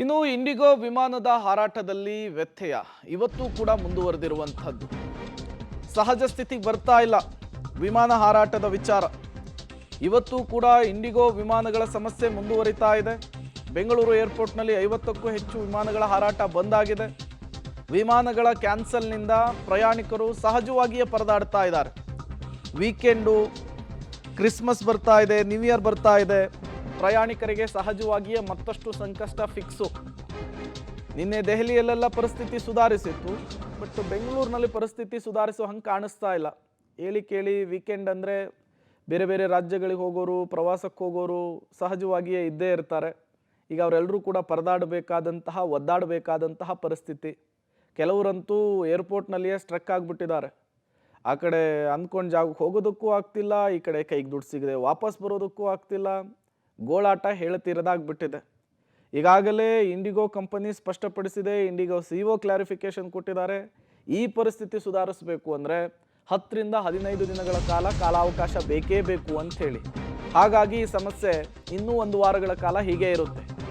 ಇನ್ನು ಇಂಡಿಗೋ ವಿಮಾನದ ಹಾರಾಟದಲ್ಲಿ ವ್ಯತ್ಯಯ ಇವತ್ತು ಕೂಡ ಮುಂದುವರೆದಿರುವಂಥದ್ದು. ಸಹಜ ಸ್ಥಿತಿಗೆ ಬರ್ತಾ ಇಲ್ಲ ವಿಮಾನ ಹಾರಾಟದ ವಿಚಾರ. ಇವತ್ತು ಕೂಡ ಇಂಡಿಗೋ ವಿಮಾನಗಳ ಸಮಸ್ಯೆ ಮುಂದುವರಿತಾ ಇದೆ. ಬೆಂಗಳೂರು ಏರ್ಪೋರ್ಟ್ನಲ್ಲಿ 50ಕ್ಕೂ ಹೆಚ್ಚು ವಿಮಾನಗಳ ಹಾರಾಟ ಬಂದಾಗಿದೆ. ವಿಮಾನಗಳ ಕ್ಯಾನ್ಸಲ್ನಿಂದ ಪ್ರಯಾಣಿಕರು ಸಹಜವಾಗಿಯೇ ಪರದಾಡ್ತಾ ಇದ್ದಾರೆ. ವೀಕೆಂಡು, ಕ್ರಿಸ್ಮಸ್ ಬರ್ತಾ ಇದೆ, ನ್ಯೂ ಇಯರ್ ಬರ್ತಾ ಇದೆ. ಪ್ರಯಾಣಿಕರಿಗೆ ಸಹಜವಾಗಿಯೇ ಮತ್ತಷ್ಟು ಸಂಕಷ್ಟ ಫಿಕ್ಸು. ನಿನ್ನೆ ದೆಹಲಿಯಲ್ಲೆಲ್ಲ ಪರಿಸ್ಥಿತಿ ಸುಧಾರಿಸಿತ್ತು, ಬಟ್ ಬೆಂಗಳೂರಿನಲ್ಲಿ ಪರಿಸ್ಥಿತಿ ಸುಧಾರಿಸೋ ಹಂಗೆ ಕಾಣಿಸ್ತಾ ಇಲ್ಲ. ಹೇಳಿ ಕೇಳಿ ವೀಕೆಂಡ್ ಅಂದರೆ ಬೇರೆ ಬೇರೆ ರಾಜ್ಯಗಳಿಗೆ ಹೋಗೋರು, ಪ್ರವಾಸಕ್ಕೆ ಹೋಗೋರು ಸಹಜವಾಗಿಯೇ ಇದ್ದೇ ಇರ್ತಾರೆ. ಈಗ ಅವರೆಲ್ಲರೂ ಕೂಡ ಪರದಾಡಬೇಕಾದಂತಹ, ಒದ್ದಾಡಬೇಕಾದಂತಹ ಪರಿಸ್ಥಿತಿ. ಕೆಲವರಂತೂ ಏರ್ಪೋರ್ಟ್ನಲ್ಲಿಯೇ ಸ್ಟ್ರಕ್ ಆಗಿಬಿಟ್ಟಿದ್ದಾರೆ. ಆ ಕಡೆ ಅಂದ್ಕೊಂಡು ಜಾಗಕ್ಕೆ ಹೋಗೋದಕ್ಕೂ ಆಗ್ತಿಲ್ಲ, ಈ ಕಡೆ ಕೈಗೆ ದುಡ್ಡು ಸಿಗದೆ ವಾಪಸ್ ಬರೋದಕ್ಕೂ ಆಗ್ತಿಲ್ಲ. ಗೋಳಾಟ ಹೇಳ್ತಿರೋದಾಗ್ಬಿಟ್ಟಿದೆ. ಈಗಾಗಲೇ ಇಂಡಿಗೋ ಕಂಪನಿ ಸ್ಪಷ್ಟಪಡಿಸಿದೆ, ಇಂಡಿಗೋ CEO ಕ್ಲಾರಿಫಿಕೇಶನ್ ಕೊಟ್ಟಿದ್ದಾರೆ. ಈ ಪರಿಸ್ಥಿತಿ ಸುಧಾರಿಸಬೇಕು ಅಂದರೆ 10 ರಿಂದ 15 ದಿನಗಳ ಕಾಲಾವಕಾಶ ಬೇಕೇ ಬೇಕು ಅಂತ ಹೇಳಿ. ಹಾಗಾಗಿ ಈ ಸಮಸ್ಯೆ ಇನ್ನೂ 1 ವಾರಗಳ ಕಾಲ ಹೀಗೆ ಇರುತ್ತೆ.